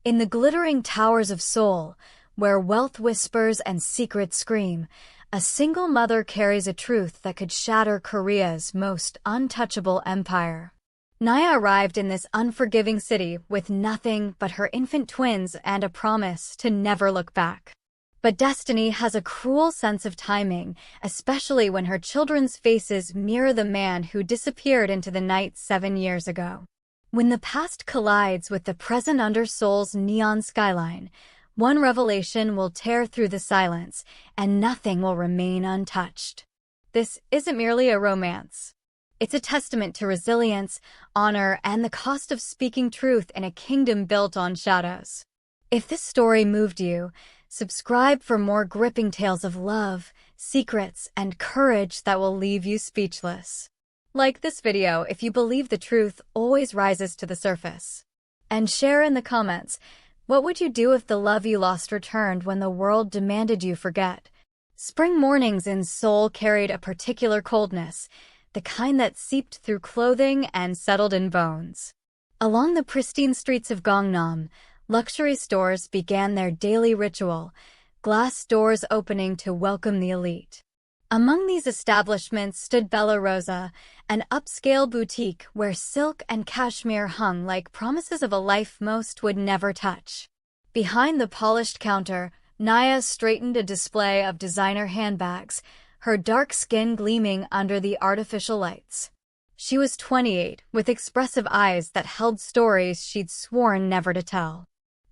In the glittering towers of Seoul, where wealth whispers and secrets scream, a single mother carries a truth that could shatter Korea's most untouchable empire. Naya arrived in this unforgiving city with nothing but her infant twins and a promise to never look back. But destiny has a cruel sense of timing, especially when her children's faces mirror the man who disappeared into the night 7 years ago. When the past collides with the present under Seoul's neon skyline, one revelation will tear through the silence, and nothing will remain untouched. This isn't merely a romance. It's a testament to resilience, honor, and the cost of speaking truth in a kingdom built on shadows. If this story moved you, subscribe for more gripping tales of love, secrets, and courage that will leave you speechless. Like this video if you believe the truth always rises to the surface. And share in the comments, what would you do if the love you lost returned when the world demanded you forget? Spring mornings in Seoul carried a particular coldness, the kind that seeped through clothing and settled in bones. Along the pristine streets of Gangnam, luxury stores began their daily ritual, glass doors opening to welcome the elite. Among these establishments stood Bella Rosa, an upscale boutique where silk and cashmere hung like promises of a life most would never touch. Behind the polished counter, Naya straightened a display of designer handbags, her dark skin gleaming under the artificial lights. She was 28, with expressive eyes that held stories she'd sworn never to tell.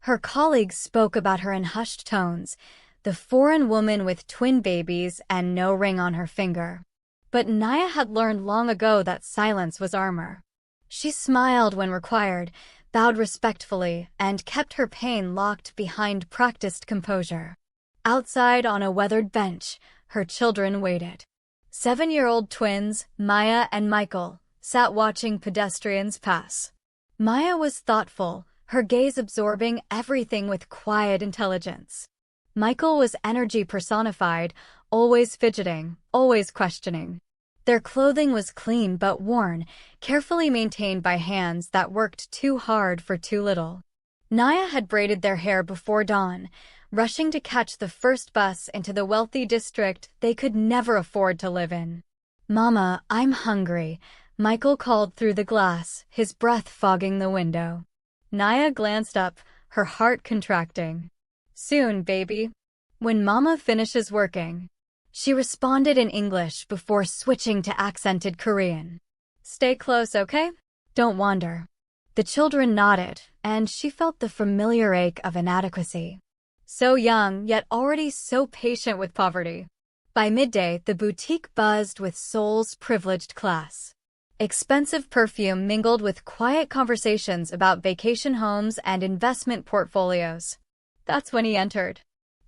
Her colleagues spoke about her in hushed tones, the foreign woman with twin babies and no ring on her finger. But Naya had learned long ago that silence was armor. She smiled when required, bowed respectfully, and kept her pain locked behind practiced composure. Outside on a weathered bench, her children waited. 7-year-old twins, Maya and Michael, sat watching pedestrians pass. Maya was thoughtful, her gaze absorbing everything with quiet intelligence. Michael was energy personified, always fidgeting, always questioning. Their clothing was clean but worn, carefully maintained by hands that worked too hard for too little. Naya had braided their hair before dawn, rushing to catch the first bus into the wealthy district they could never afford to live in. "Mama, I'm hungry," Michael called through the glass, his breath fogging the window. Naya glanced up, her heart contracting. "Soon, baby. When Mama finishes working." She responded in English before switching to accented Korean. "Stay close, okay? Don't wander." The children nodded, and she felt the familiar ache of inadequacy. So young, yet already so patient with poverty. By midday, the boutique buzzed with Seoul's privileged class. Expensive perfume mingled with quiet conversations about vacation homes and investment portfolios. That's when he entered.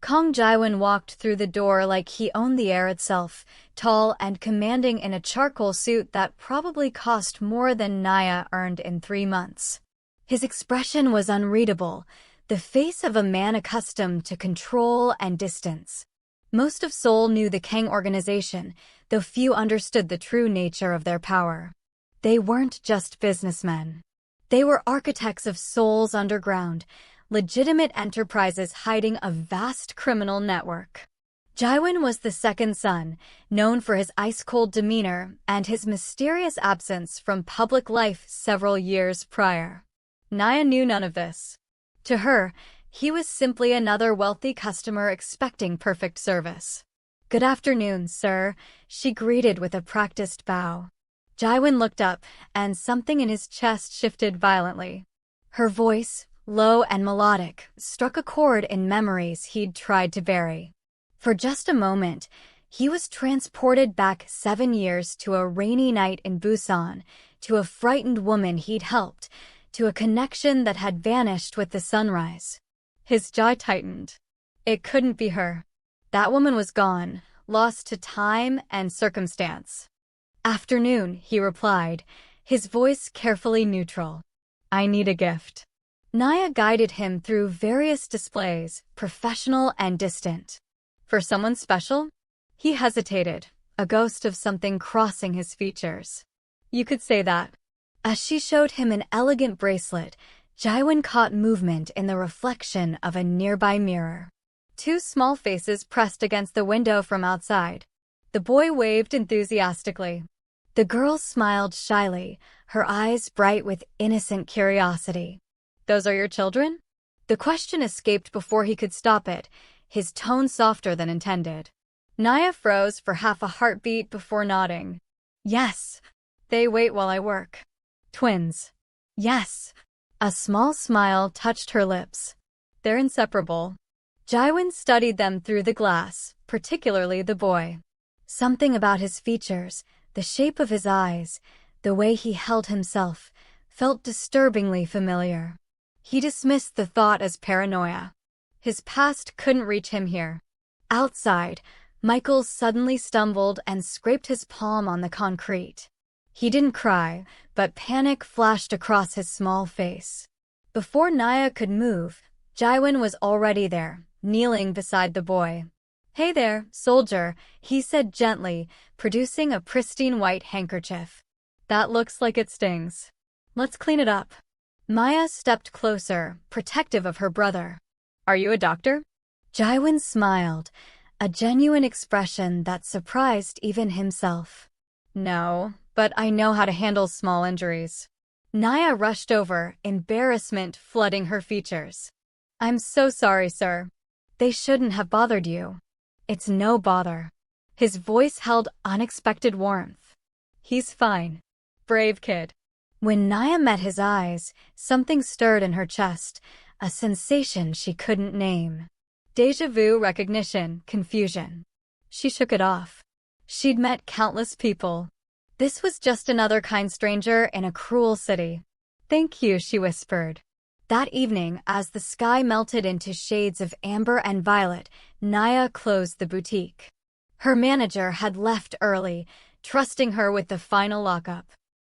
Kang Jiwon walked through the door like he owned the air itself, tall and commanding in a charcoal suit that probably cost more than Naya earned in 3 months. His expression was unreadable, the face of a man accustomed to control and distance. Most of Seoul knew the Kang organization, though few understood the true nature of their power. They weren't just businessmen. They were architects of Seoul's underground, legitimate enterprises hiding a vast criminal network. Jiwon was the second son, known for his ice-cold demeanor and his mysterious absence from public life several years prior. Naya knew none of this. To her, he was simply another wealthy customer expecting perfect service. "Good afternoon, sir," she greeted with a practiced bow. Jiwon looked up, and something in his chest shifted violently. Her voice, low and melodic, struck a chord in memories he'd tried to bury. For just a moment, he was transported back 7 years to a rainy night in Busan, to a frightened woman he'd helped, to a connection that had vanished with the sunrise. His jaw tightened. It couldn't be her. That woman was gone, lost to time and circumstance. "Afternoon," he replied, his voice carefully neutral. "I need a gift." Naya guided him through various displays, professional and distant. "For someone special?" He hesitated, a ghost of something crossing his features. "You could say that." As she showed him an elegant bracelet, Jiwon caught movement in the reflection of a nearby mirror. Two small faces pressed against the window from outside. The boy waved enthusiastically. The girl smiled shyly, her eyes bright with innocent curiosity. "Those are your children?" The question escaped before he could stop it, his tone softer than intended. Naya froze for half a heartbeat before nodding. "Yes. They wait while I work." "Twins." "Yes." A small smile touched her lips. "They're inseparable." Jiwon studied them through the glass, particularly the boy. Something about his features, the shape of his eyes, the way he held himself, felt disturbingly familiar. He dismissed the thought as paranoia. His past couldn't reach him here. Outside, Michael suddenly stumbled and scraped his palm on the concrete. He didn't cry, but panic flashed across his small face. Before Naya could move, Jiwon was already there, kneeling beside the boy. "Hey there, soldier," he said gently, producing a pristine white handkerchief. "That looks like it stings. Let's clean it up." Maya stepped closer, protective of her brother. "Are you a doctor?" Jiwon smiled, a genuine expression that surprised even himself. "No, but I know how to handle small injuries." Naya rushed over, embarrassment flooding her features. "I'm so sorry, sir. They shouldn't have bothered you." "It's no bother." His voice held unexpected warmth. "He's fine. Brave kid." When Naya met his eyes, something stirred in her chest, a sensation she couldn't name. Déjà vu, recognition, confusion. She shook it off. She'd met countless people. This was just another kind stranger in a cruel city. "Thank you," she whispered. That evening, as the sky melted into shades of amber and violet, Naya closed the boutique. Her manager had left early, trusting her with the final lockup.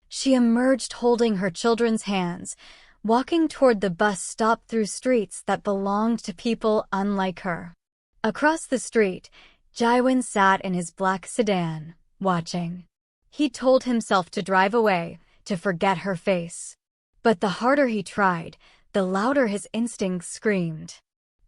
She emerged holding her children's hands, walking toward the bus stop through streets that belonged to people unlike her. Across the street, Jiwon sat in his black sedan, watching. He told himself to drive away, to forget her face. But the harder he tried, the louder his instincts screamed.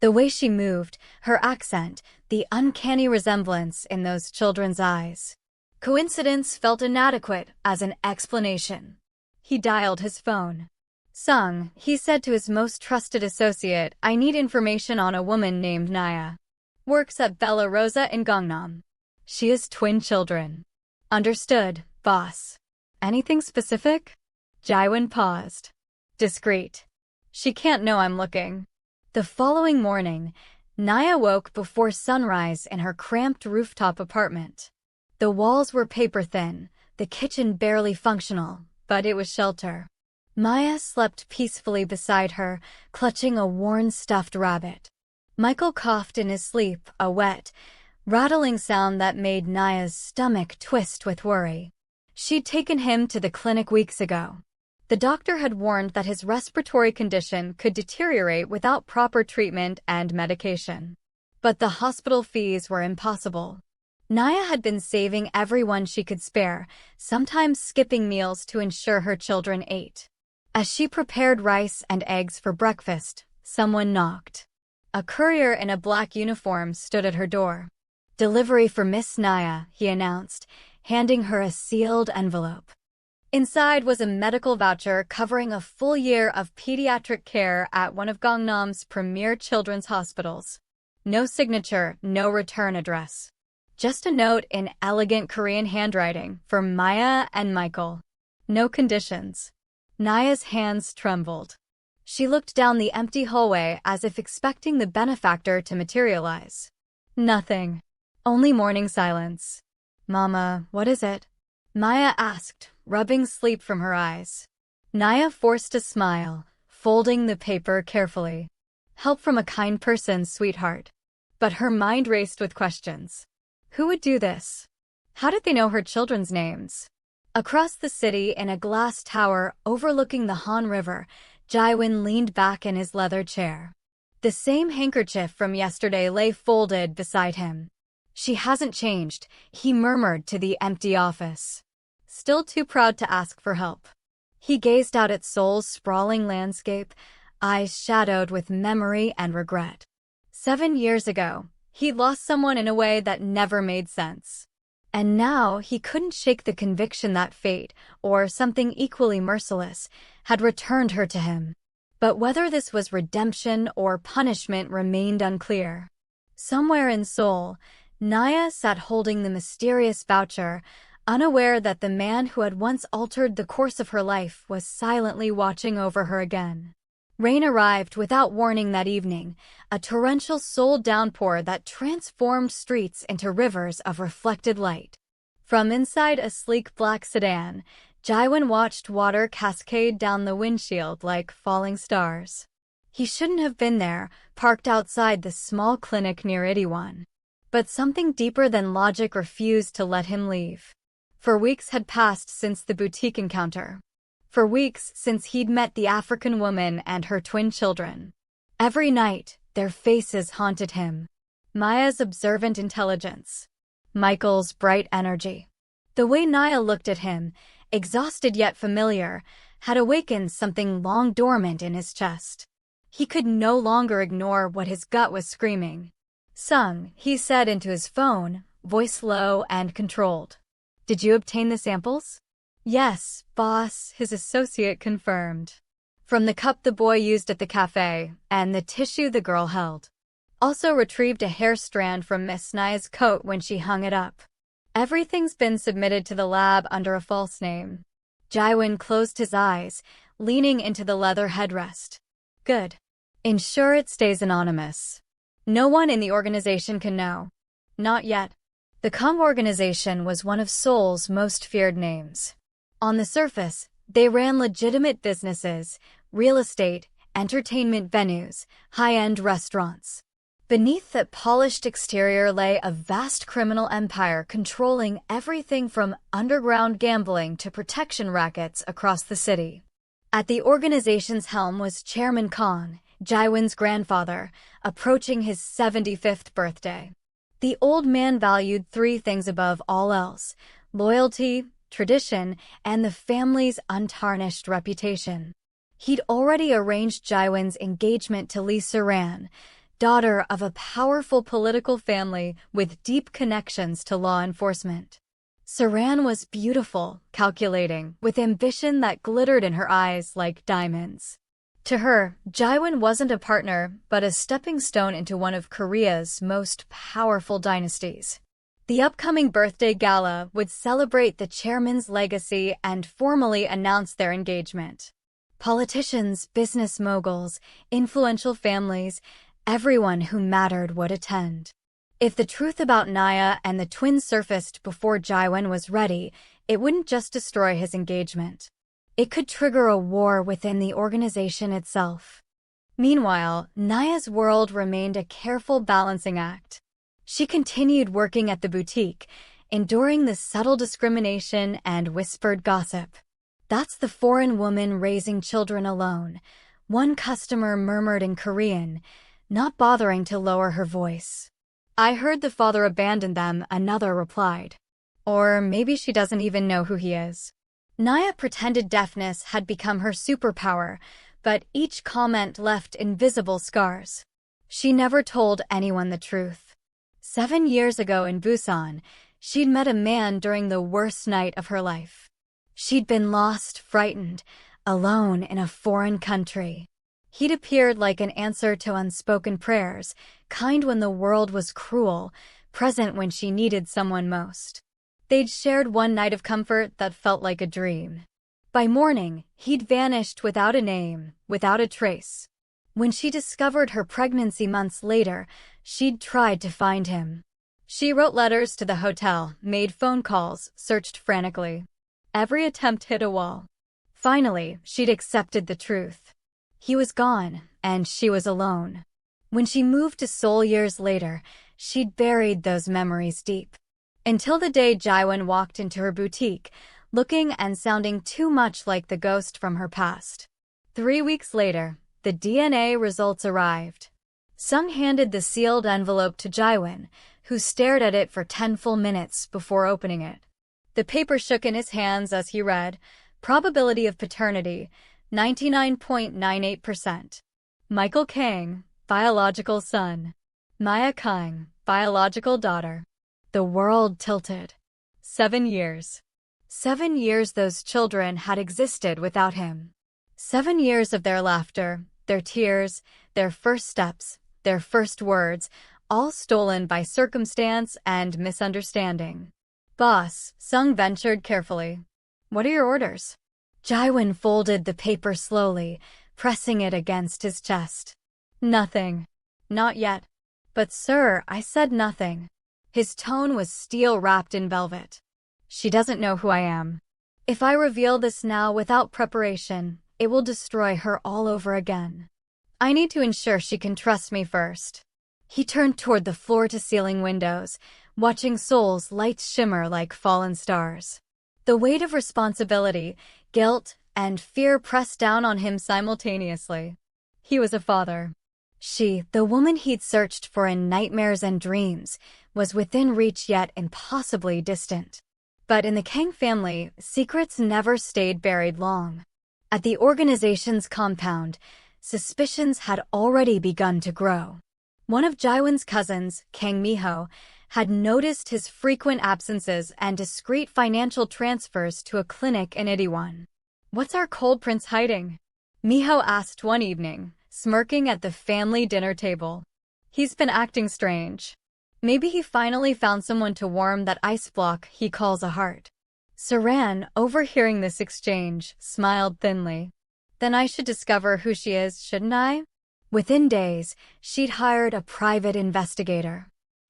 The way she moved, her accent, the uncanny resemblance in those children's eyes. Coincidence felt inadequate as an explanation. He dialed his phone. "Sung," he said to his most trusted associate, "I need information on a woman named Naya. Works at Bella Rosa in Gangnam. She has twin children." "Understood, boss." "Anything specific?" Jiwon paused. "Discreet. She can't know I'm looking." The following morning, Naya woke before sunrise in her cramped rooftop apartment. The walls were paper-thin, the kitchen barely functional, but it was shelter. Maya slept peacefully beside her, clutching a worn stuffed rabbit. Michael coughed in his sleep, a wet, rattling sound that made Naya's stomach twist with worry. She'd taken him to the clinic weeks ago. The doctor had warned that his respiratory condition could deteriorate without proper treatment and medication. But the hospital fees were impossible. Naya had been saving everyone she could spare, sometimes skipping meals to ensure her children ate. As she prepared rice and eggs for breakfast, someone knocked. A courier in a black uniform stood at her door. "Delivery for Miss Naya," he announced, handing her a sealed envelope. Inside was a medical voucher covering a full year of pediatric care at one of Gangnam's premier children's hospitals. No signature, no return address. Just a note in elegant Korean handwriting for Maya and Michael. No conditions. Naya's hands trembled. She looked down the empty hallway as if expecting the benefactor to materialize. Nothing. Only morning silence. "Mama, what is it?" Maya asked, rubbing sleep from her eyes. Naya forced a smile, folding the paper carefully. "Help from a kind person, sweetheart." But her mind raced with questions. Who would do this? How did they know her children's names? Across the city, in a glass tower overlooking the Han River, Jiwon leaned back in his leather chair. The same handkerchief from yesterday lay folded beside him. "She hasn't changed," he murmured to the empty office. Still too proud to ask for help. He gazed out at Seoul's sprawling landscape, eyes shadowed with memory and regret. 7 years ago, he lost someone in a way that never made sense. And now he couldn't shake the conviction that fate, or something equally merciless, had returned her to him. But whether this was redemption or punishment remained unclear. Somewhere in Seoul, Naya sat holding the mysterious voucher, unaware that the man who had once altered the course of her life was silently watching over her again. Rain arrived without warning that evening, a torrential Seoul downpour that transformed streets into rivers of reflected light. From inside a sleek black sedan, Jiwon watched water cascade down the windshield like falling stars. He shouldn't have been there, parked outside the small clinic near Itaewon. But something deeper than logic refused to let him leave. For weeks had passed since the boutique encounter. For weeks since he'd met the African woman and her twin children. Every night, their faces haunted him. Maya's observant intelligence. Michael's bright energy. The way Naya looked at him, exhausted yet familiar, had awakened something long dormant in his chest. He could no longer ignore what his gut was screaming. "Sung," he said into his phone, voice low and controlled. "Did you obtain the samples?" "Yes, boss," his associate confirmed. "From the cup the boy used at the cafe, and the tissue the girl held. Also retrieved a hair strand from Miss Naya's coat when she hung it up. Everything's been submitted to the lab under a false name." Jiwon closed his eyes, leaning into the leather headrest. "Good. Ensure it stays anonymous. No one in the organization can know." "Not yet." The Kang organization was one of Seoul's most feared names. On the surface, they ran legitimate businesses, real estate, entertainment venues, high-end restaurants. Beneath that polished exterior lay a vast criminal empire controlling everything from underground gambling to protection rackets across the city. At the organization's helm was Chairman Kang, Jiwon's grandfather, approaching his 75th birthday. The old man valued 3 things above all else: loyalty, tradition, and the family's untarnished reputation. He'd already arranged Jiwon's engagement to Lee Saran, daughter of a powerful political family with deep connections to law enforcement. Saran was beautiful, calculating, with ambition that glittered in her eyes like diamonds. To her, Jiwon wasn't a partner, but a stepping stone into one of Korea's most powerful dynasties. The upcoming birthday gala would celebrate the chairman's legacy and formally announce their engagement. Politicians, business moguls, influential families, everyone who mattered would attend. If the truth about Naya and the twins surfaced before Jiwon was ready, it wouldn't just destroy his engagement. It could trigger a war within the organization itself. Meanwhile, Naya's world remained a careful balancing act. She continued working at the boutique, enduring the subtle discrimination and whispered gossip. "That's the foreign woman raising children alone," one customer murmured in Korean, not bothering to lower her voice. "I heard the father abandoned them," another replied. "Or maybe she doesn't even know who he is." Naya pretended deafness had become her superpower, but each comment left invisible scars. She never told anyone the truth. 7 years ago in Busan, she'd met a man during the worst night of her life. She'd been lost, frightened, alone in a foreign country. He'd appeared like an answer to unspoken prayers, kind when the world was cruel, present when she needed someone most. They'd shared one night of comfort that felt like a dream. By morning, he'd vanished without a name, without a trace. When she discovered her pregnancy months later, she'd tried to find him. She wrote letters to the hotel, made phone calls, searched frantically. Every attempt hit a wall. Finally, she'd accepted the truth. He was gone, and she was alone. When she moved to Seoul years later, she'd buried those memories deep. Until the day Jiwon walked into her boutique, looking and sounding too much like the ghost from her past. 3 weeks later, the DNA results arrived. Sung handed the sealed envelope to Jiwon, who stared at it for 10 full minutes before opening it. The paper shook in his hands as he read, Probability of paternity, 99.98%. Michael Kang, biological son. Naya Kang, biological daughter. The world tilted. 7 years. 7 years those children had existed without him. 7 years of their laughter, their tears, their first steps, their first words, all stolen by circumstance and misunderstanding. Boss, Sung ventured carefully. What are your orders? Jiwon folded the paper slowly, pressing it against his chest. Nothing. Not yet. But sir, I said nothing. His tone was steel wrapped in velvet. She doesn't know who I am. If I reveal this now without preparation, it will destroy her all over again. I need to ensure she can trust me first. He turned toward the floor-to-ceiling windows, watching Seoul's lights shimmer like fallen stars. The weight of responsibility, guilt, and fear pressed down on him simultaneously. He was a father. She, the woman he'd searched for in nightmares and dreams, was within reach yet impossibly distant. But in the Kang family, secrets never stayed buried long. At the organization's compound, suspicions had already begun to grow. One of Jiwon's cousins, Kang Miho, had noticed his frequent absences and discreet financial transfers to a clinic in Itaewon. What's our cold prince hiding? Miho asked one evening, smirking at the family dinner table. He's been acting strange. Maybe he finally found someone to warm that ice block he calls a heart. Saran, overhearing this exchange, smiled thinly. Then I should discover who she is, shouldn't I? Within days, she'd hired a private investigator.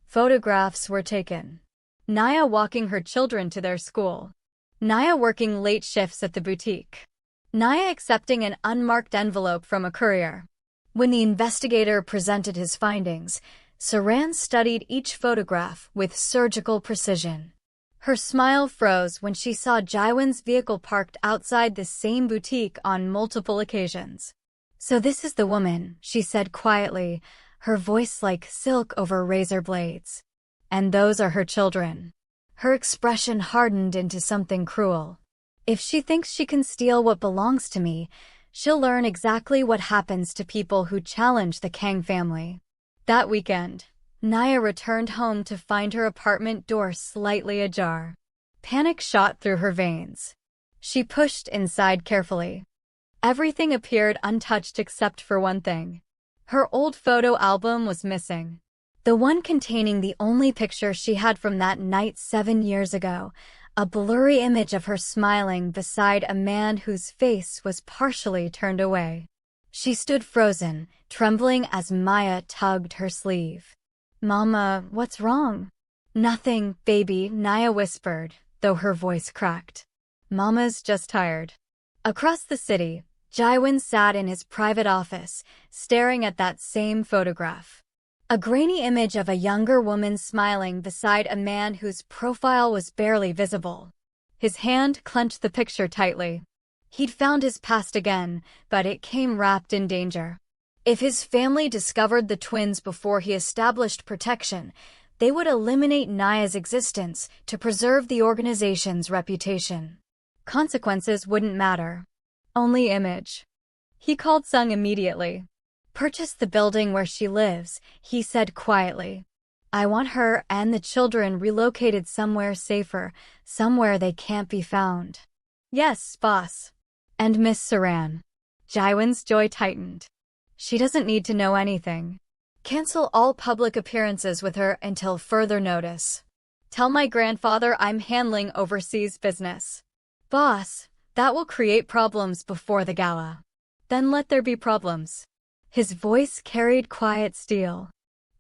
Photographs were taken. Naya walking her children to their school. Naya working late shifts at the boutique. Naya accepting an unmarked envelope from a courier. When the investigator presented his findings, Saran studied each photograph with surgical precision. Her smile froze when she saw Jiwon's vehicle parked outside the same boutique on multiple occasions. So this is the woman, she said quietly, her voice like silk over razor blades. And those are her children. Her expression hardened into something cruel. If she thinks she can steal what belongs to me, she'll learn exactly what happens to people who challenge the Kang family. That weekend, Naya returned home to find her apartment door slightly ajar. Panic shot through her veins. She pushed inside carefully. Everything appeared untouched except for one thing. Her old photo album was missing. The one containing the only picture she had from that night 7 years ago, a blurry image of her smiling beside a man whose face was partially turned away. She stood frozen, trembling as Maya tugged her sleeve. Mama, what's wrong? Nothing, baby, Naya whispered, though her voice cracked. Mama's just tired. Across the city, Jiwon sat in his private office, staring at that same photograph. A grainy image of a younger woman smiling beside a man whose profile was barely visible. His hand clenched the picture tightly. He'd found his past again, but it came wrapped in danger. If his family discovered the twins before he established protection, they would eliminate Naya's existence to preserve the organization's reputation. Consequences wouldn't matter. Only image. He called Sung immediately. Purchase the building where she lives, he said quietly. I want her and the children relocated somewhere safer, somewhere they can't be found. Yes, boss. And Miss Saran. Jiwon's jaw tightened. She doesn't need to know anything. Cancel all public appearances with her until further notice. Tell my grandfather I'm handling overseas business. Boss, that will create problems before the gala. Then let there be problems. His voice carried quiet steel.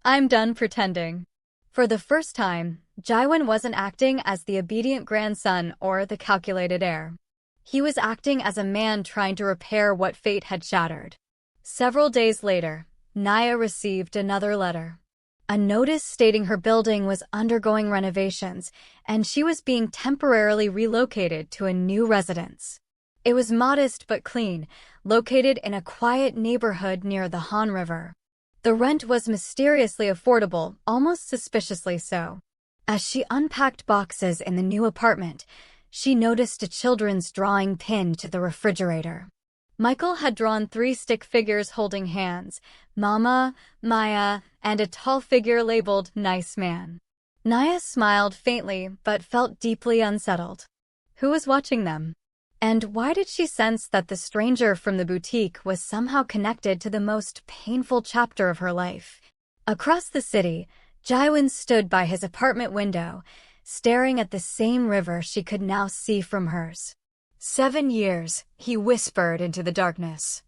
I'm done pretending. For the first time, Jiwon wasn't acting as the obedient grandson or the calculated heir. He was acting as a man trying to repair what fate had shattered. Several days later, Naya received another letter. A notice stating her building was undergoing renovations and she was being temporarily relocated to a new residence. It was modest but clean, located in a quiet neighborhood near the Han River. The rent was mysteriously affordable, almost suspiciously so. As she unpacked boxes in the new apartment, she noticed a children's drawing pinned to the refrigerator. Michael had drawn 3 stick figures holding hands, Mama, Maya, and a tall figure labeled Nice Man. Naya smiled faintly but felt deeply unsettled. Who was watching them? And why did she sense that the stranger from the boutique was somehow connected to the most painful chapter of her life? Across the city, Jiwon stood by his apartment window, staring at the same river she could now see from hers. 7 years, he whispered into the darkness.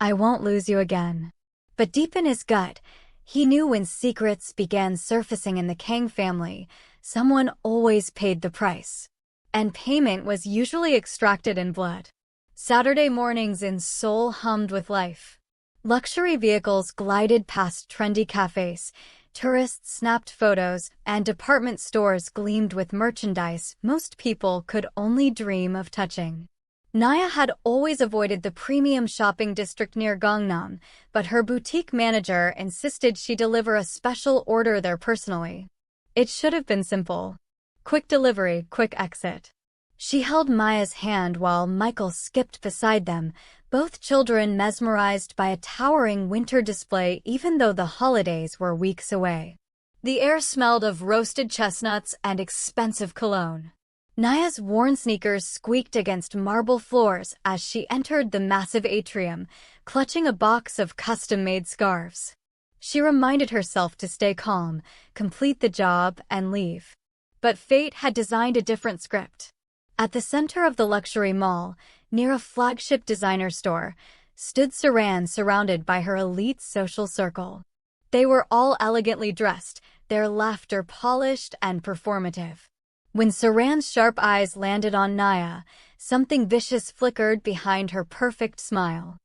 I won't lose you again. But deep in his gut, he knew when secrets began surfacing in the Kang family, someone always paid the price. And payment was usually extracted in blood. Saturday mornings in Seoul hummed with life. Luxury vehicles glided past trendy cafes, tourists snapped photos, and department stores gleamed with merchandise most people could only dream of touching. Naya had always avoided the premium shopping district near Gangnam, but her boutique manager insisted she deliver a special order there personally. It should have been simple. Quick delivery, quick exit. She held Maya's hand while Michael skipped beside them, both children mesmerized by a towering winter display even though the holidays were weeks away. The air smelled of roasted chestnuts and expensive cologne. Naya's worn sneakers squeaked against marble floors as she entered the massive atrium, clutching a box of custom-made scarves. She reminded herself to stay calm, complete the job, and leave. But fate had designed a different script. At the center of the luxury mall, near a flagship designer store, stood Saran surrounded by her elite social circle. They were all elegantly dressed, their laughter polished and performative. When Saran's sharp eyes landed on Naya, something vicious flickered behind her perfect smile.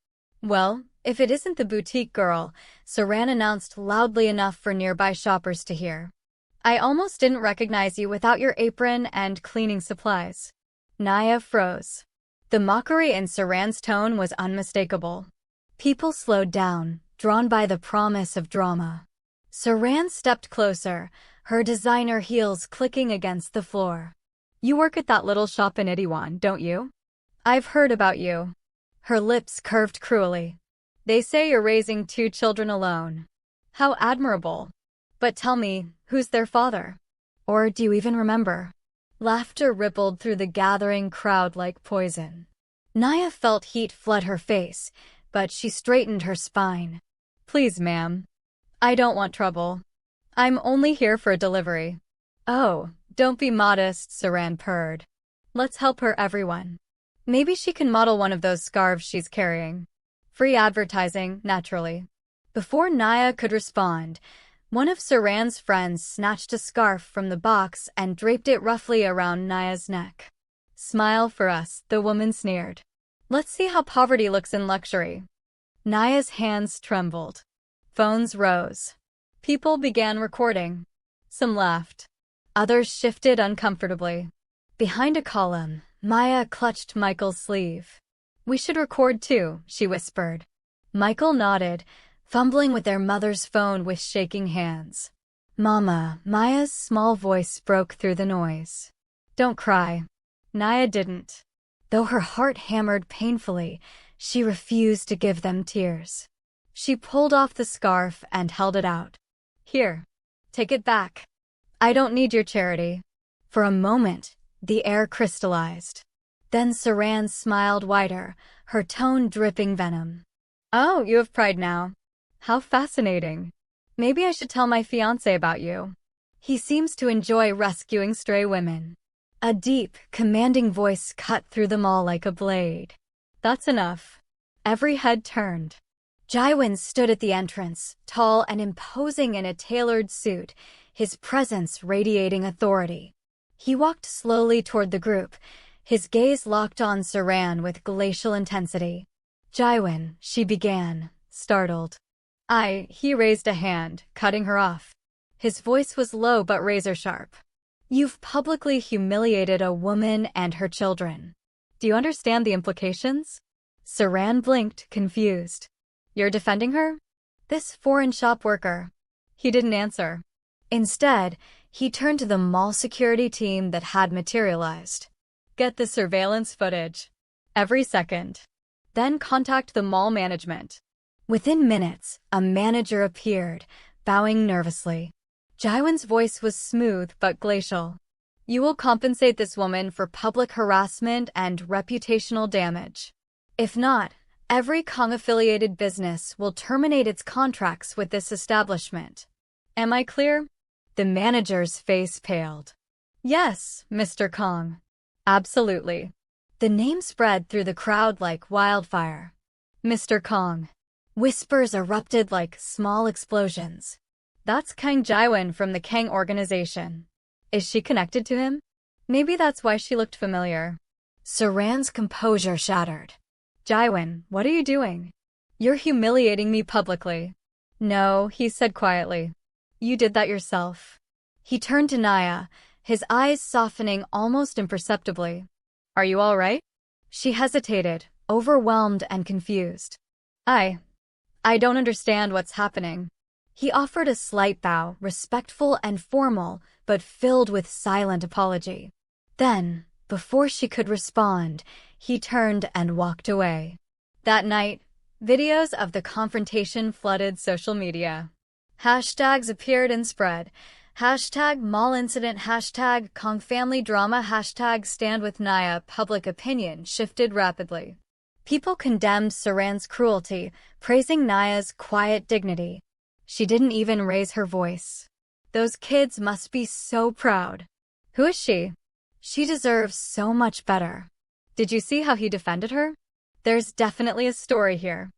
Well, if it isn't the boutique girl, Saran announced loudly enough for nearby shoppers to hear. I almost didn't recognize you without your apron and cleaning supplies. Naya froze. The mockery in Saran's tone was unmistakable. People slowed down, drawn by the promise of drama. Saran stepped closer, her designer heels clicking against the floor. You work at that little shop in Itaewon, don't you? I've heard about you. Her lips curved cruelly. They say you're raising 2 children alone. How admirable. But tell me, who's their father? Or do you even remember? Laughter rippled through the gathering crowd like poison. Naya felt heat flood her face, but she straightened her spine. Please, ma'am. I don't want trouble. I'm only here for a delivery. Oh, don't be modest, Saran purred. Let's help her, everyone. Maybe she can model one of those scarves she's carrying. Free advertising, naturally. Before Naya could respond, one of Saran's friends snatched a scarf from the box and draped it roughly around Naya's neck. Smile for us, the woman sneered. Let's see how poverty looks in luxury. Naya's hands trembled. Phones rose. People began recording. Some laughed. Others shifted uncomfortably. Behind a column, Maya clutched Michael's sleeve. We should record too, she whispered. Michael nodded, fumbling with their mother's phone with shaking hands. Mama, Maya's small voice broke through the noise. Don't cry. Naya didn't. Though her heart hammered painfully, she refused to give them tears. She pulled off the scarf and held it out. Here, take it back. I don't need your charity. For a moment, the air crystallized. Then Saran smiled wider, her tone dripping venom. Oh, you have pride now. How fascinating. Maybe I should tell my fiancé about you. He seems to enjoy rescuing stray women. A deep, commanding voice cut through them all like a blade. That's enough. Every head turned. Jiwon stood at the entrance, tall and imposing in a tailored suit, his presence radiating authority. He walked slowly toward the group, his gaze locked on Saran with glacial intensity. Jiwon, she began, startled. He raised a hand, cutting her off. His voice was low but razor-sharp. You've publicly humiliated a woman and her children. Do you understand the implications? Saran blinked, confused. You're defending her? This foreign shop worker. He didn't answer. Instead, he turned to the mall security team that had materialized. Get the surveillance footage. Every second. Then contact the mall management. Within minutes, a manager appeared, bowing nervously. Jiwon's voice was smooth but glacial. You will compensate this woman for public harassment and reputational damage. If not, every Kang-affiliated business will terminate its contracts with this establishment. Am I clear? The manager's face paled. Yes, Mr. Kang. Absolutely. The name spread through the crowd like wildfire. Mr. Kang. Whispers erupted like small explosions. That's Kang Jiwon from the Kang organization. Is she connected to him? Maybe that's why she looked familiar. Saran's composure shattered. Jiwon, what are you doing? You're humiliating me publicly. No, he said quietly. You did that yourself. He turned to Naya, his eyes softening almost imperceptibly. Are you all right? She hesitated, overwhelmed and confused. I don't understand what's happening. He offered a slight bow, respectful and formal, but filled with silent apology. Then, before she could respond, he turned and walked away. That night, videos of the confrontation flooded social media. Hashtags appeared and spread. Hashtag mall incident, hashtag Kang family drama, hashtag stand with Naya. Public opinion shifted rapidly. People condemned Saran's cruelty, praising Naya's quiet dignity. She didn't even raise her voice. Those kids must be so proud. Who is she? She deserves so much better. Did you see how he defended her? There's definitely a story here.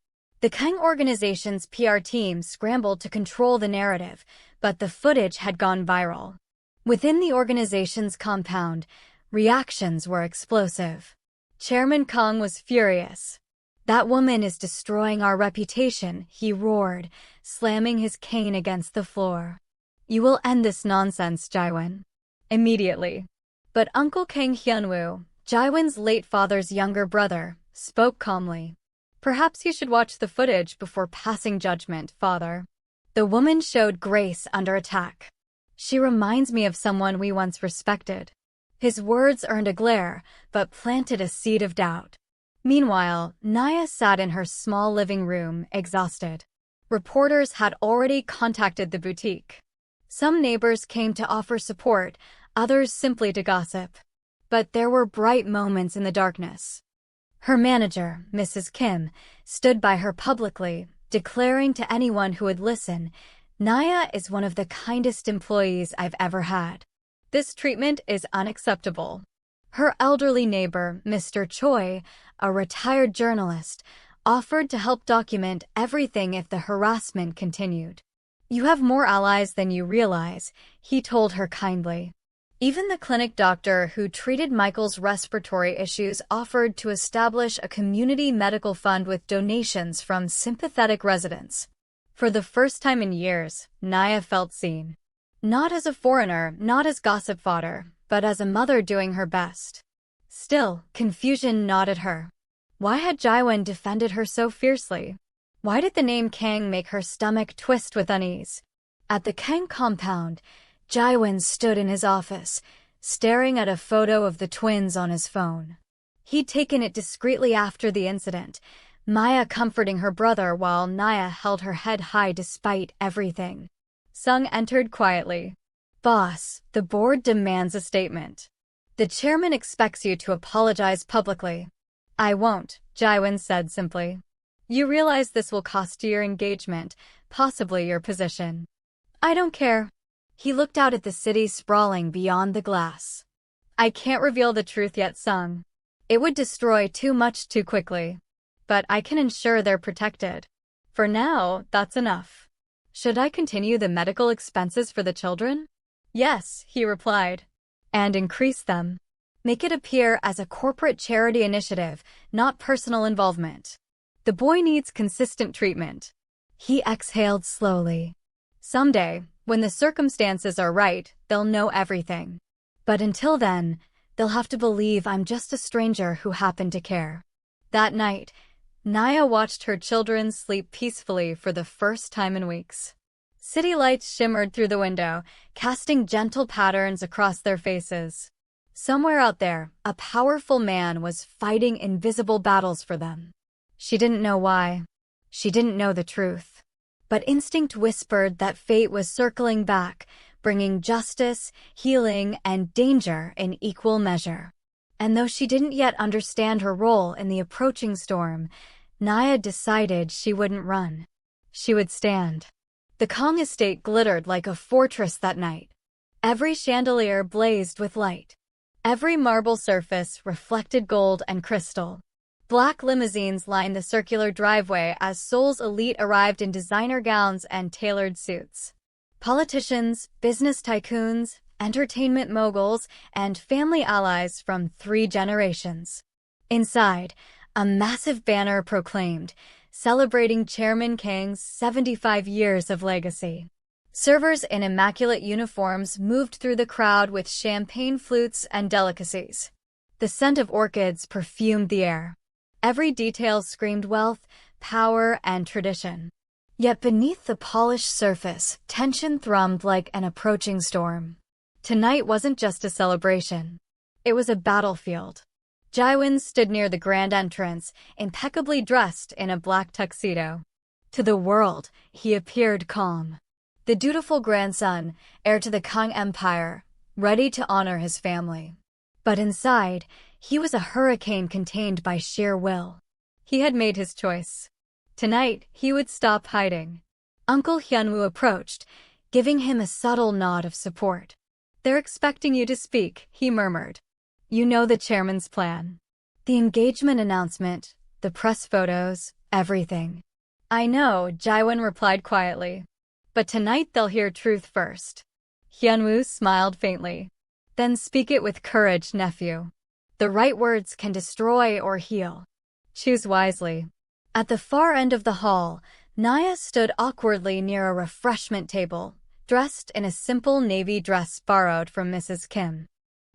The Kang organization's PR team scrambled to control the narrative, but the footage had gone viral. Within the organization's compound, reactions were explosive. Chairman Kang was furious. That woman is destroying our reputation, he roared, slamming his cane against the floor. You will end this nonsense, Jiwon. Immediately. But Uncle Kang Hyunwoo, Jiwon's late father's younger brother, spoke calmly. Perhaps you should watch the footage before passing judgment, father. The woman showed grace under attack. She reminds me of someone we once respected. His words earned a glare, but planted a seed of doubt. Meanwhile, Naya sat in her small living room, exhausted. Reporters had already contacted the boutique. Some neighbors came to offer support, others simply to gossip. But there were bright moments in the darkness. Her manager, Mrs. Kim, stood by her publicly, declaring to anyone who would listen, Naya is one of the kindest employees I've ever had. This treatment is unacceptable. Her elderly neighbor, Mr. Choi, a retired journalist, offered to help document everything if the harassment continued. You have more allies than you realize, he told her kindly. Even the clinic doctor who treated Michael's respiratory issues offered to establish a community medical fund with donations from sympathetic residents. For the first time in years, Naya felt seen. Not as a foreigner, not as gossip fodder, but as a mother doing her best. Still, confusion gnawed her. Why had Jiwon defended her so fiercely? Why did the name Kang make her stomach twist with unease? At the Kang compound, Jiwon stood in his office, staring at a photo of the twins on his phone. He'd taken it discreetly after the incident, Maya comforting her brother while Naya held her head high despite everything. Sung entered quietly. Boss, the board demands a statement. The chairman expects you to apologize publicly. I won't, Jiwon said simply. You realize this will cost you your engagement, possibly your position. I don't care. He looked out at the city sprawling beyond the glass. I can't reveal the truth yet, Sung. It would destroy too much too quickly. But I can ensure they're protected. For now, that's enough. Should I continue the medical expenses for the children? Yes, he replied. And increase them. Make it appear as a corporate charity initiative, not personal involvement. The boy needs consistent treatment. He exhaled slowly. Someday, when the circumstances are right, they'll know everything. But until then, they'll have to believe I'm just a stranger who happened to care. That night, Naya watched her children sleep peacefully for the first time in weeks. City lights shimmered through the window, casting gentle patterns across their faces. Somewhere out there, a powerful man was fighting invisible battles for them. She didn't know why. She didn't know the truth. But instinct whispered that fate was circling back, bringing justice, healing, and danger in equal measure. And though she didn't yet understand her role in the approaching storm, Naya decided she wouldn't run. She would stand. The Kang estate glittered like a fortress that night. Every chandelier blazed with light. Every marble surface reflected gold and crystal. Black limousines lined the circular driveway as Seoul's elite arrived in designer gowns and tailored suits. Politicians, business tycoons, entertainment moguls, and family allies from 3 generations. Inside, a massive banner proclaimed, celebrating Chairman Kang's 75 years of legacy. Servers in immaculate uniforms moved through the crowd with champagne flutes and delicacies. The scent of orchids perfumed the air. Every detail screamed wealth, power, and tradition. Yet beneath the polished surface, tension thrummed like an approaching storm. Tonight wasn't just a celebration. It was a battlefield. Jiwon stood near the grand entrance, impeccably dressed in a black tuxedo. To the world, he appeared calm. The dutiful grandson, heir to the Kang Empire, ready to honor his family. But inside, he was a hurricane contained by sheer will. He had made his choice. Tonight, he would stop hiding. Uncle Hyunwoo approached, giving him a subtle nod of support. "They're expecting you to speak," he murmured. "You know the chairman's plan. The engagement announcement, the press photos, everything." "I know," Jiwon replied quietly. "But tonight they'll hear truth first." Hyunwoo smiled faintly. "Then speak it with courage, nephew. The right words can destroy or heal. Choose wisely." At the far end of the hall, Naya stood awkwardly near a refreshment table, dressed in a simple navy dress borrowed from Mrs. Kim.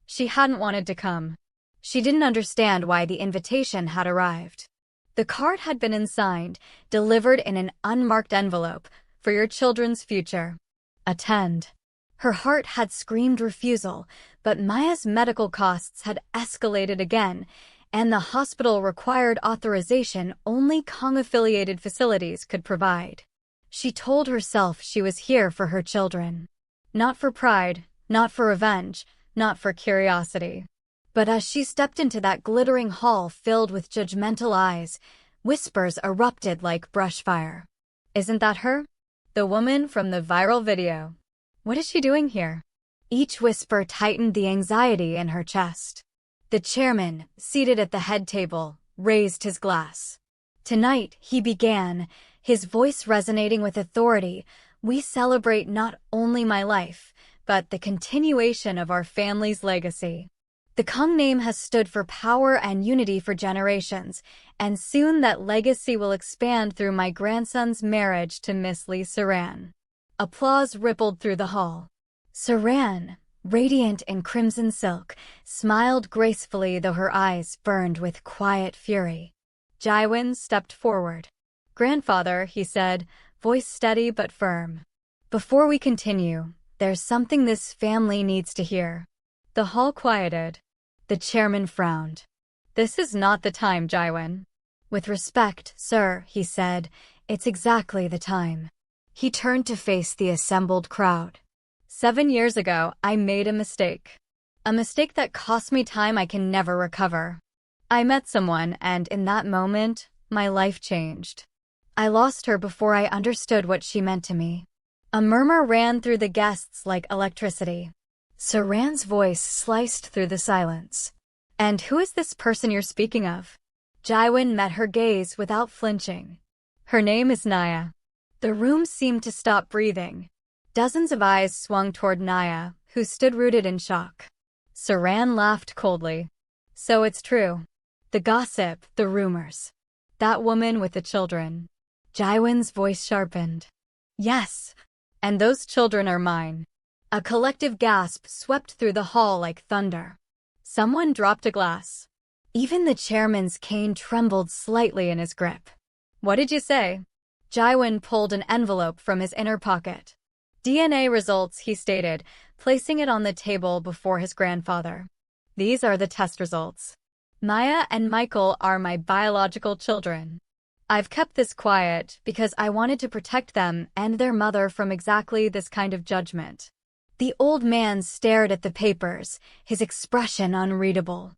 She hadn't wanted to come. She didn't understand why the invitation had arrived. The card had been unsigned, delivered in an unmarked envelope, "For your children's future. Attend." Her heart had screamed refusal, but Maya's medical costs had escalated again, and the hospital required authorization only Kang-affiliated facilities could provide. She told herself she was here for her children. Not for pride, not for revenge, not for curiosity. But as she stepped into that glittering hall filled with judgmental eyes, whispers erupted like brushfire. "Isn't that her? The woman from the viral video. What is she doing here?" Each whisper tightened the anxiety in her chest. The chairman, seated at the head table, raised his glass. Tonight, he began, his voice resonating with authority, "We celebrate not only my life, but the continuation of our family's legacy. The Kang name has stood for power and unity for generations, and soon that legacy will expand through my grandson's marriage to Miss Lee Saran." Applause rippled through the hall. Saran, radiant in crimson silk, smiled gracefully though her eyes burned with quiet fury. Jiwon stepped forward. "Grandfather," he said, voice steady but firm. "Before we continue, there's something this family needs to hear." The hall quieted. The chairman frowned. "This is not the time, Jiwon." "With respect, sir," he said, "it's exactly the time." He turned to face the assembled crowd. 7 years ago, I made a mistake. A mistake that cost me time I can never recover. I met someone, and in that moment, my life changed. I lost her before I understood what she meant to me." A murmur ran through the guests like electricity. Saran's voice sliced through the silence. "And who is this person you're speaking of?" Jiwon met her gaze without flinching. "Her name is Naya." The room seemed to stop breathing. Dozens of eyes swung toward Naya, who stood rooted in shock. Saran laughed coldly. "So it's true. The gossip, the rumors. That woman with the children." Jiwon's voice sharpened. "Yes. And those children are mine." A collective gasp swept through the hall like thunder. Someone dropped a glass. Even the chairman's cane trembled slightly in his grip. "What did you say?" Jiwon pulled an envelope from his inner pocket. "DNA results," he stated, placing it on the table before his grandfather. These are the test results. Naya and Michael are my biological children. I've kept this quiet because I wanted to protect them and their mother from exactly this kind of judgment. The old man stared at the papers, his expression unreadable.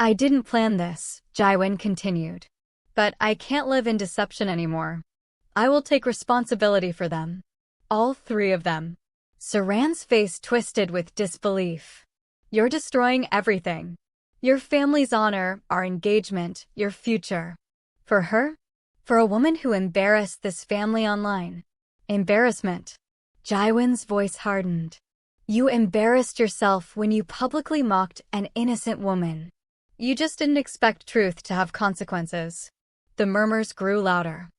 I didn't plan this, Jiwon continued. But I can't live in deception anymore. I will take responsibility for them. All three of them. Saran's face twisted with disbelief. You're destroying everything. Your family's honor, our engagement, your future. For her? For a woman who embarrassed this family online. Embarrassment. Jiwon's voice hardened. You embarrassed yourself when you publicly mocked an innocent woman. You just didn't expect truth to have consequences. The murmurs grew louder.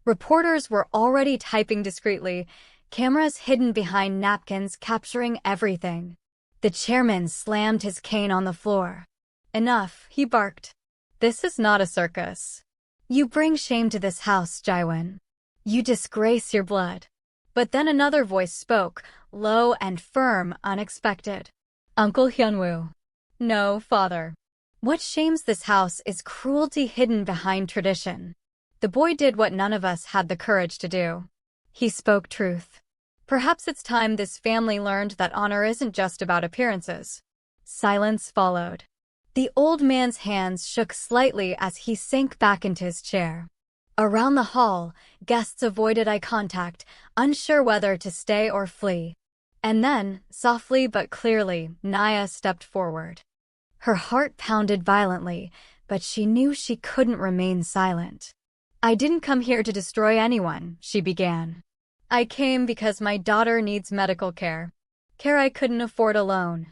Reporters were already typing discreetly, cameras hidden behind napkins capturing everything. The chairman slammed his cane on the floor. Enough, he barked. This is not a circus. You bring shame to this house, Jiwon. You disgrace your blood. But then another voice spoke, low and firm, unexpected. Uncle Hyunwoo. No, father. What shames this house is cruelty hidden behind tradition. The boy did what none of us had the courage to do. He spoke truth. Perhaps it's time this family learned that honor isn't just about appearances. Silence followed. The old man's hands shook slightly as he sank back into his chair. Around the hall, guests avoided eye contact, unsure whether to stay or flee. And then, softly but clearly, Naya stepped forward. Her heart pounded violently, but she knew she couldn't remain silent. I didn't come here to destroy anyone, she began. I came because my daughter needs medical care. Care I couldn't afford alone.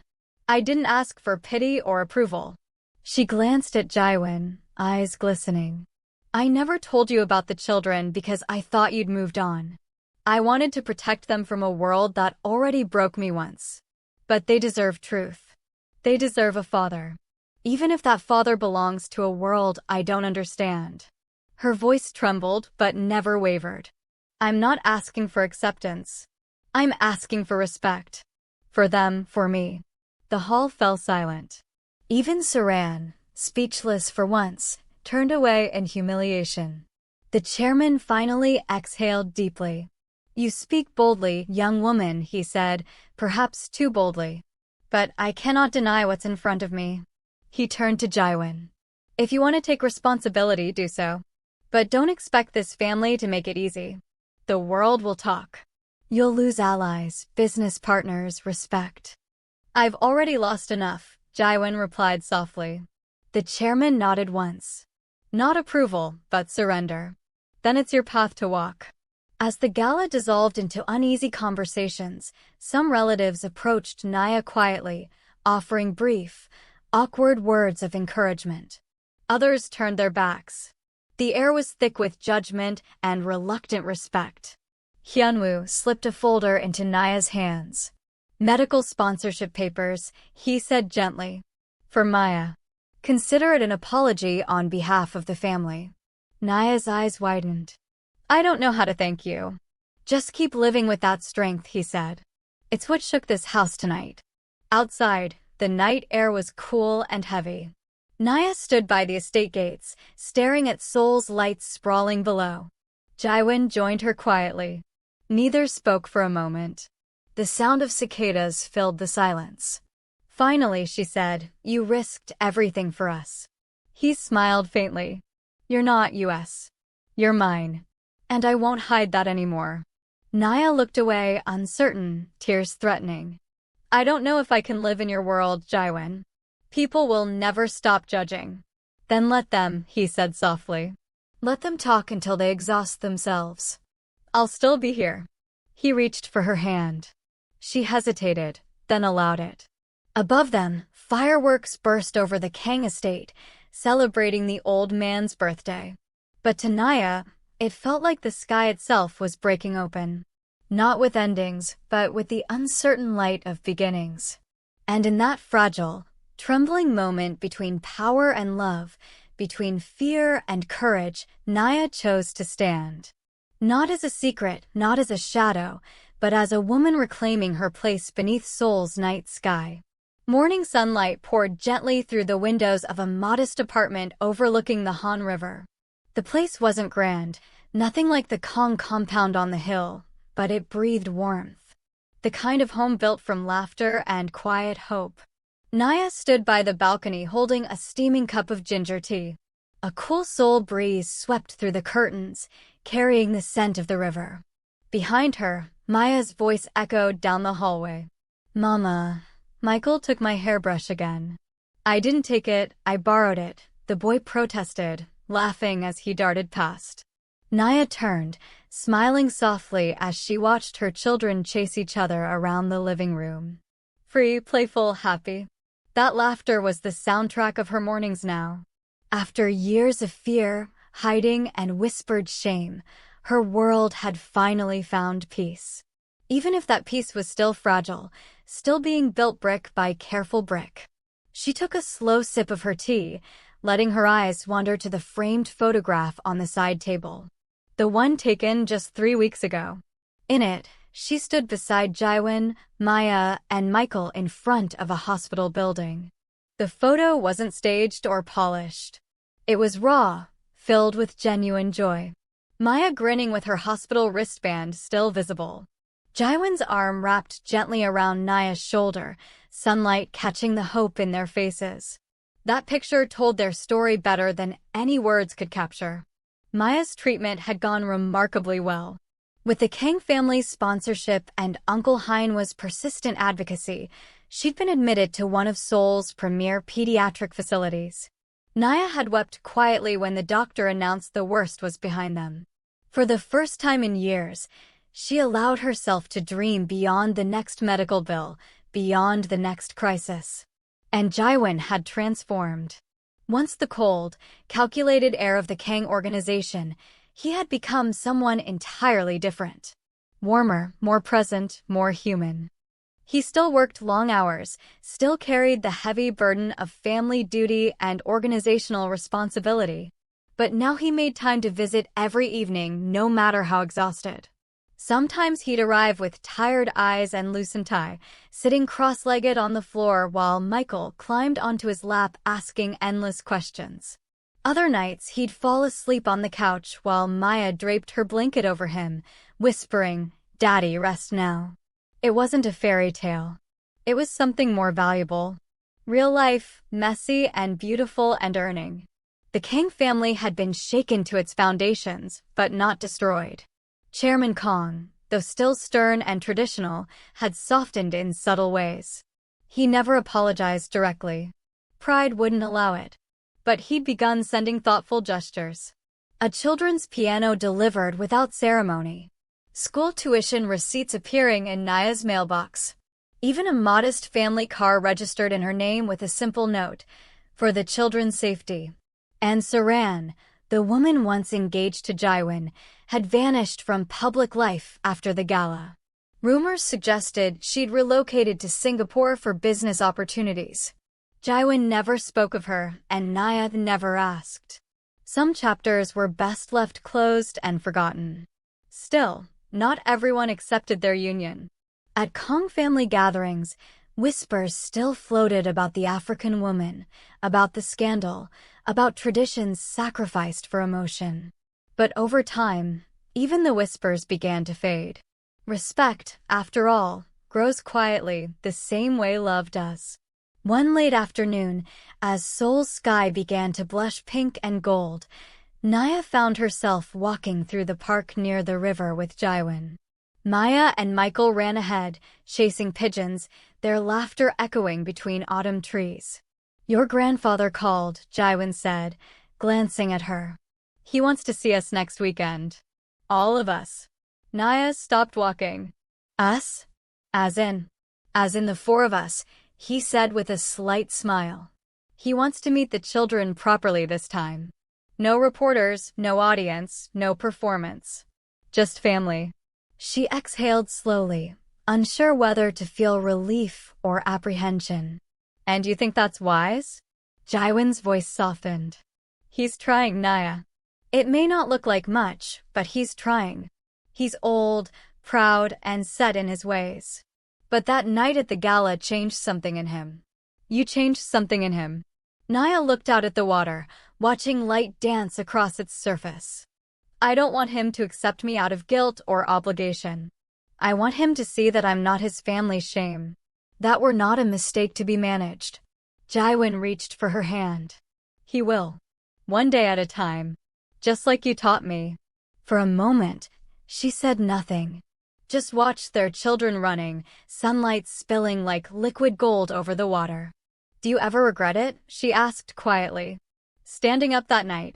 I didn't ask for pity or approval. She glanced at Jiwon, eyes glistening. I never told you about the children because I thought you'd moved on. I wanted to protect them from a world that already broke me once. But they deserve truth. They deserve a father. Even if that father belongs to a world I don't understand. Her voice trembled but never wavered. I'm not asking for acceptance. I'm asking for respect. For them, for me. The hall fell silent. Even Saran, speechless for once, turned away in humiliation. The chairman finally exhaled deeply. You speak boldly, young woman, he said, perhaps too boldly. But I cannot deny what's in front of me. He turned to Jiwon. If you want to take responsibility, do so. But don't expect this family to make it easy. The world will talk. You'll lose allies, business partners, respect. I've already lost enough, Jiwon replied softly. The chairman nodded once. Not approval, but surrender. Then it's your path to walk. As the gala dissolved into uneasy conversations, some relatives approached Naya quietly, offering brief, awkward words of encouragement. Others turned their backs. The air was thick with judgment and reluctant respect. Hyunwoo slipped a folder into Naya's hands. Medical sponsorship papers, he said gently. For Maya. Consider it an apology on behalf of the family. Naya's eyes widened. I don't know how to thank you. Just keep living with that strength, he said. It's what shook this house tonight. Outside, the night air was cool and heavy. Naya stood by the estate gates, staring at Seoul's lights sprawling below. Jiwon joined her quietly. Neither spoke for a moment. The sound of cicadas filled the silence. Finally, she said, you risked everything for us. He smiled faintly. You're not US. You're mine. And I won't hide that anymore. Naya looked away, uncertain, tears threatening. I don't know if I can live in your world, Jiwon. People will never stop judging. Then let them, he said softly. Let them talk until they exhaust themselves. I'll still be here. He reached for her hand. She hesitated, then allowed it. Above them, fireworks burst over the Kang estate, celebrating the old man's birthday. But to Naya, it felt like the sky itself was breaking open. Not with endings, but with the uncertain light of beginnings. And in that fragile, trembling moment between power and love, between fear and courage, Naya chose to stand. Not as a secret, not as a shadow, but as a woman reclaiming her place beneath Seoul's night sky. Morning sunlight poured gently through the windows of a modest apartment overlooking the Han River. The place wasn't grand, nothing like the Kang compound on the hill, but it breathed warmth. The kind of home built from laughter and quiet hope. Naya stood by the balcony holding a steaming cup of ginger tea. A cool Seoul breeze swept through the curtains, carrying the scent of the river. Behind her, Maya's voice echoed down the hallway. "Mama, Michael took my hairbrush again." "I didn't take it, I borrowed it," the boy protested, laughing as he darted past. Naya turned, smiling softly as she watched her children chase each other around the living room. Free, playful, happy. That laughter was the soundtrack of her mornings now. After years of fear, hiding, and whispered shame, her world had finally found peace. Even if that peace was still fragile, still being built brick by careful brick. She took a slow sip of her tea, letting her eyes wander to the framed photograph on the side table. The one taken just 3 weeks ago. In it, she stood beside Jiwon, Maya, and Michael in front of a hospital building. The photo wasn't staged or polished. It was raw, filled with genuine joy. Maya grinning with her hospital wristband still visible. Jiwon's arm wrapped gently around Naya's shoulder, sunlight catching the hope in their faces. That picture told their story better than any words could capture. Maya's treatment had gone remarkably well. With the Kang family's sponsorship and Uncle Heinwa's persistent advocacy, she'd been admitted to one of Seoul's premier pediatric facilities. Naya had wept quietly when the doctor announced the worst was behind them. For the first time in years, she allowed herself to dream beyond the next medical bill, beyond the next crisis. And Jiwon had transformed. Once the cold, calculated heir of the Kang organization, he had become someone entirely different. Warmer, more present, more human. He still worked long hours, still carried the heavy burden of family duty and organizational responsibility. But now he made time to visit every evening, no matter how exhausted. Sometimes he'd arrive with tired eyes and loosened tie, sitting cross-legged on the floor while Michael climbed onto his lap asking endless questions. Other nights he'd fall asleep on the couch while Maya draped her blanket over him, whispering, "Daddy, rest now." It wasn't a fairy tale. It was something more valuable. Real life, messy and beautiful and earning. The Kang family had been shaken to its foundations, but not destroyed. Chairman Kang, though still stern and traditional, had softened in subtle ways. He never apologized directly. Pride wouldn't allow it. But he'd begun sending thoughtful gestures. A children's piano delivered without ceremony. School tuition receipts appearing in Naya's mailbox. Even a modest family car registered in her name with a simple note, "For the children's safety." And Saran, the woman once engaged to Jiwon, had vanished from public life after the gala. Rumors suggested she'd relocated to Singapore for business opportunities. Jiwon never spoke of her, and Naya never asked. Some chapters were best left closed and forgotten. Still, not everyone accepted their union. At Kang family gatherings, whispers still floated about the African woman, about the scandal, about traditions sacrificed for emotion. But over time, even the whispers began to fade. Respect, after all, grows quietly, the same way love does. One late afternoon, as Seoul's sky began to blush pink and gold, Naya found herself walking through the park near the river with Jiwon. Maya and Michael ran ahead, chasing pigeons, their laughter echoing between autumn trees. "Your grandfather called," Jiwon said, glancing at her. "He wants to see us next weekend." "All of us." Naya stopped walking. "Us? As in the 4 of us," he said with a slight smile. "He wants to meet the children properly this time. No reporters, no audience, no performance. Just family." She exhaled slowly, unsure whether to feel relief or apprehension. "And you think that's wise?" Jiwon's voice softened. "He's trying, Naya. It may not look like much, but he's trying. He's old, proud, and set in his ways. But that night at the gala changed something in him. You changed something in him. Naya looked out at the water, watching light dance across its surface. I don't want him to accept me out of guilt or obligation. I want him to see that I'm not his family's shame. That we're not a mistake to be managed. Jiwon reached for her hand. He will. One day at a time. Just like you taught me. For a moment, she said nothing. Just watched their children running, sunlight spilling like liquid gold over the water. Do you ever regret it? She asked quietly. Standing up that night.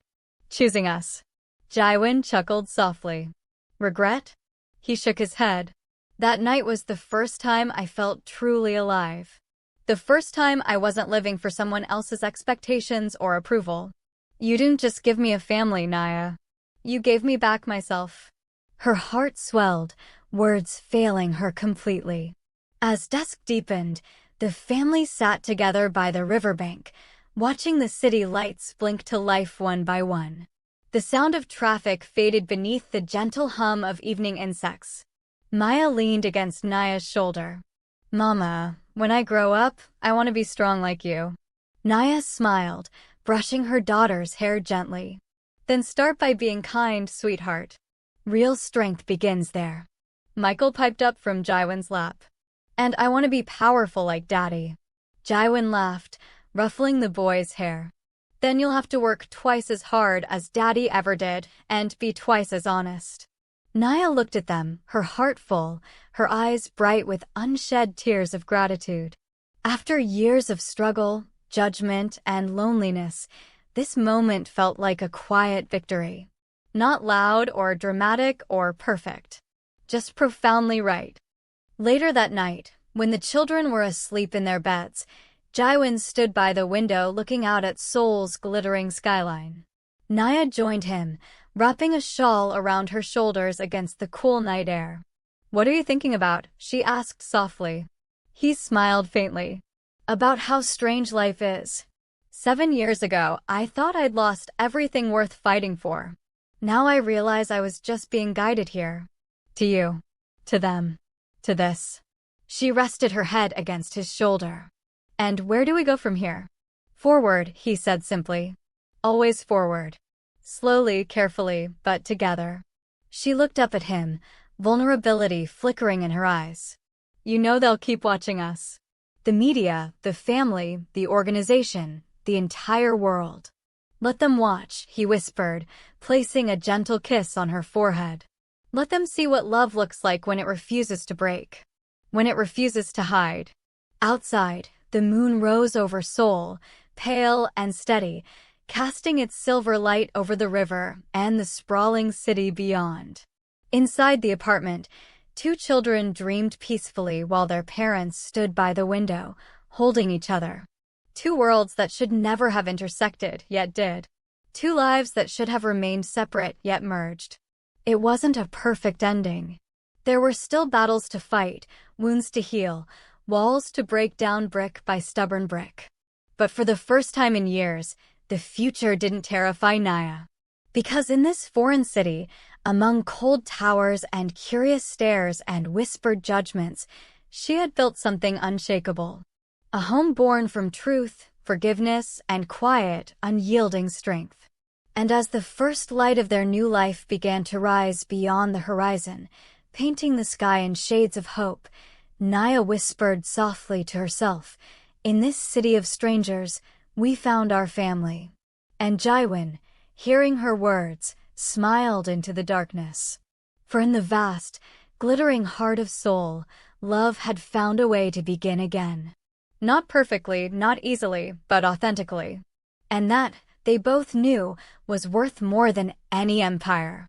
Choosing us. Jiwon chuckled softly. Regret? He shook his head. That night was the first time I felt truly alive. The first time I wasn't living for someone else's expectations or approval. You didn't just give me a family, Naya. You gave me back myself. Her heart swelled, words failing her completely. As dusk deepened, the family sat together by the riverbank, watching the city lights blink to life one by one. The sound of traffic faded beneath the gentle hum of evening insects. Maya leaned against Naya's shoulder. Mama, when I grow up, I want to be strong like you. Naya smiled, brushing her daughter's hair gently. Then start by being kind, sweetheart. Real strength begins there. Michael piped up from Jiwon's lap. And I want to be powerful like Daddy. Jiwon laughed, ruffling the boy's hair. Then you'll have to work twice as hard as Daddy ever did, and be twice as honest. Naya looked at them, her heart full, her eyes bright with unshed tears of gratitude. After years of struggle, judgment, and loneliness, this moment felt like a quiet victory. Not loud or dramatic or perfect. Just profoundly right. Later that night, when the children were asleep in their beds, Jiwon stood by the window looking out at Seoul's glittering skyline. Naya joined him, wrapping a shawl around her shoulders against the cool night air. What are you thinking about? She asked softly. He smiled faintly. About how strange life is. 7 years ago, I thought I'd lost everything worth fighting for. Now I realize I was just being guided here. To you. To them. To this. She rested her head against his shoulder. And where do we go from here? Forward, he said simply. Always forward. Slowly, carefully, but together. She looked up at him, vulnerability flickering in her eyes. You know they'll keep watching us. The media, the family, the organization, the entire world. Let them watch, he whispered, placing a gentle kiss on her forehead. Let them see what love looks like when it refuses to break. When it refuses to hide. Outside, the moon rose over Seoul, pale and steady, casting its silver light over the river and the sprawling city beyond. Inside the apartment, 2 children dreamed peacefully while their parents stood by the window, holding each other. 2 worlds that should never have intersected, yet did. 2 lives that should have remained separate, yet merged. It wasn't a perfect ending. There were still battles to fight, wounds to heal, walls to break down brick by stubborn brick. But for the first time in years, the future didn't terrify Naya. Because in this foreign city, among cold towers and curious stares and whispered judgments, she had built something unshakable. A home born from truth, forgiveness, and quiet, unyielding strength. And as the first light of their new life began to rise beyond the horizon, painting the sky in shades of hope, Naya whispered softly to herself, "In this city of strangers, we found our family." And Jiwon, hearing her words, smiled into the darkness. For in the vast, glittering heart of Seoul, love had found a way to begin again. Not perfectly, not easily, but authentically. And that, they both knew, was worth more than any empire.